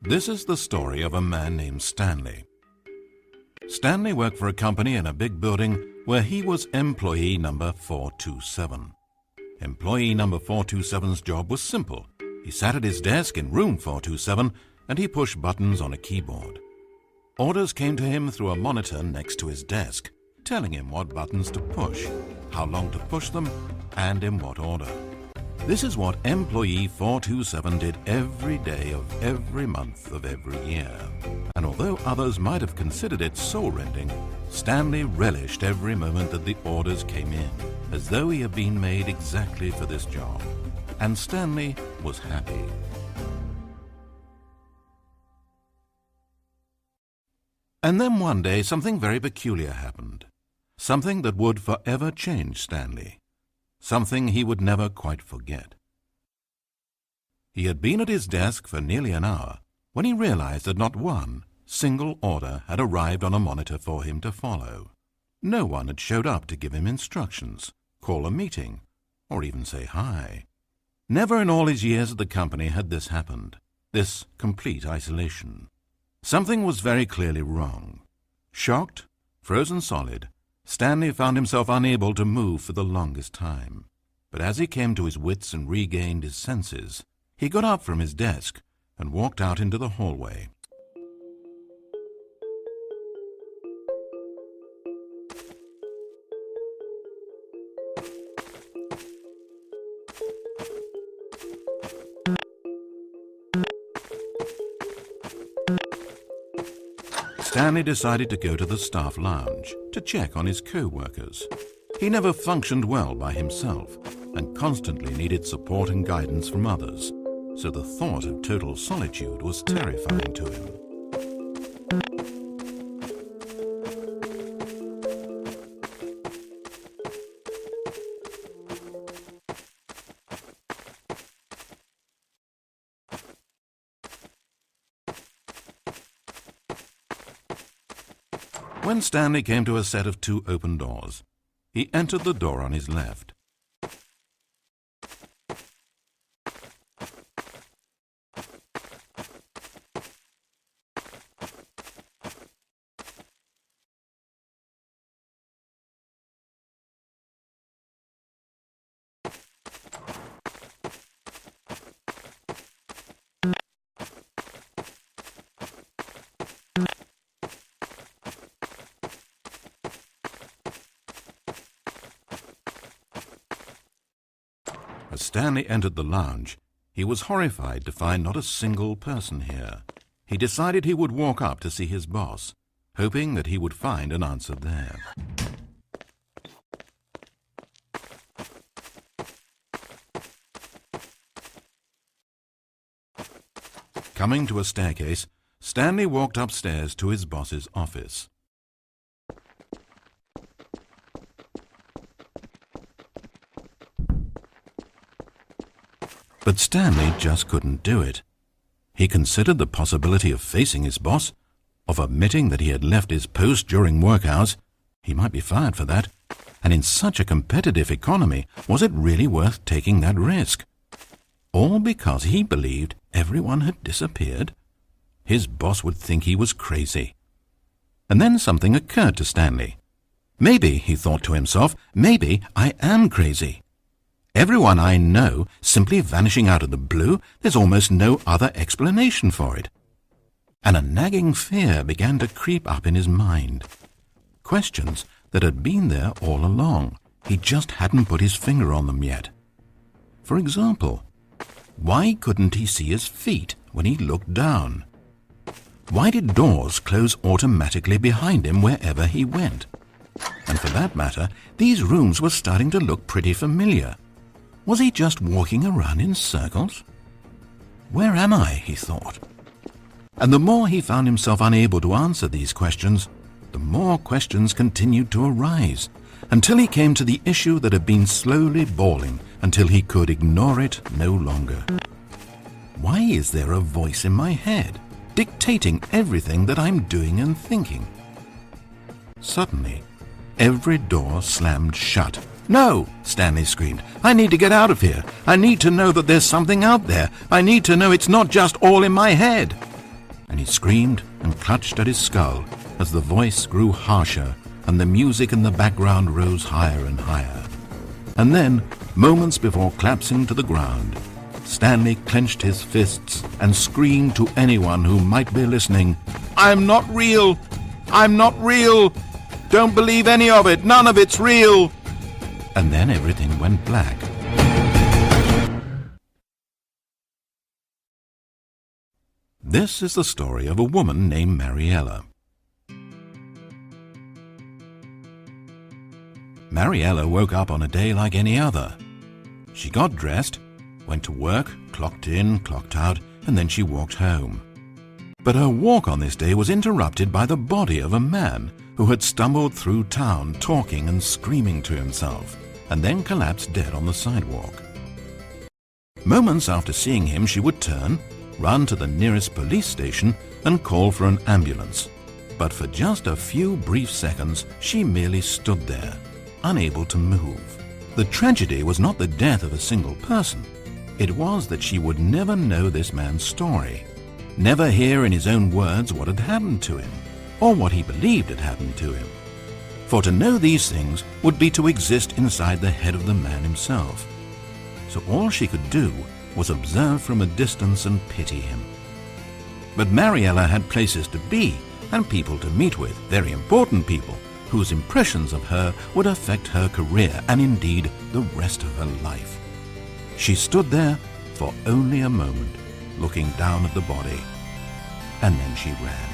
This is the story of a man named Stanley. Stanley worked for a company in a big building where he was employee number 427. Employee number 427's job was simple. He sat at his desk in room 427 and he pushed buttons on a keyboard. Orders came to him through a monitor next to his desk, telling him what buttons to push, how long to push them, and in what order. This is what employee 427 did every day of every month of every year. And although others might have considered it soul-rending, Stanley relished every moment that the orders came in, as though he had been made exactly for this job. And Stanley was happy. And then one day something very peculiar happened. Something that would forever change Stanley. Something he would never quite forget. He had been at his desk for nearly an hour when he realized that not one single order had arrived on a monitor for him to follow. No one had showed up to give him instructions, call a meeting, or even say hi. Never in all his years at the company had this happened, this complete isolation. Something was very clearly wrong. Shocked, frozen solid, Stanley found himself unable to move for the longest time. But as he came to his wits and regained his senses, he got up from his desk and walked out into the hallway. Stanley decided to go to the staff lounge to check on his co-workers. He never functioned well by himself and constantly needed support and guidance from others, so the thought of total solitude was terrifying to him. When Stanley came to a set of 2 open doors, he entered the door on his left. As Stanley entered the lounge, he was horrified to find not a single person here. He decided he would walk up to see his boss, hoping that he would find an answer there. Coming to a staircase, Stanley walked upstairs to his boss's office. But Stanley just couldn't do it. He considered the possibility of facing his boss, of admitting that he had left his post during work hours. He might be fired for that. And in such a competitive economy, was it really worth taking that risk? All because he believed everyone had disappeared? His boss would think he was crazy. And then something occurred to Stanley. Maybe, he thought to himself, maybe I am crazy. Everyone I know simply vanishing out of the blue, there's almost no other explanation for it. And a nagging fear began to creep up in his mind. Questions that had been there all along. He just hadn't put his finger on them yet. For example, why couldn't he see his feet when he looked down? Why did doors close automatically behind him wherever he went? And for that matter, these rooms were starting to look pretty familiar. Was he just walking around in circles? Where am I, he thought. And the more he found himself unable to answer these questions, the more questions continued to arise, until he came to the issue that had been slowly boiling until he could ignore it no longer. Why is there a voice in my head, dictating everything that I'm doing and thinking? Suddenly, every door slammed shut. "No!" Stanley screamed. "I need to get out of here. I need to know that there's something out there. I need to know it's not just all in my head." And he screamed and clutched at his skull as the voice grew harsher and the music in the background rose higher and higher. And then, moments before collapsing to the ground, Stanley clenched his fists and screamed to anyone who might be listening, "I'm not real! I'm not real! Don't believe any of it! None of it's real!" And then everything went black. This is the story of a woman named Mariella. Mariella woke up on a day like any other. She got dressed, went to work, clocked in, clocked out, and then she walked home. But her walk on this day was interrupted by the body of a man who had stumbled through town talking and screaming to himself, and then collapsed dead on the sidewalk. Moments after seeing him, she would turn, run to the nearest police station, and call for an ambulance. But for just a few brief seconds, she merely stood there, unable to move. The tragedy was not the death of a single person. It was that she would never know this man's story, never hear in his own words what had happened to him, or what he believed had happened to him. For to know these things would be to exist inside the head of the man himself. So all she could do was observe from a distance and pity him. But Mariella had places to be and people to meet with, very important people, whose impressions of her would affect her career and indeed the rest of her life. She stood there for only a moment, looking down at the body, and then she ran.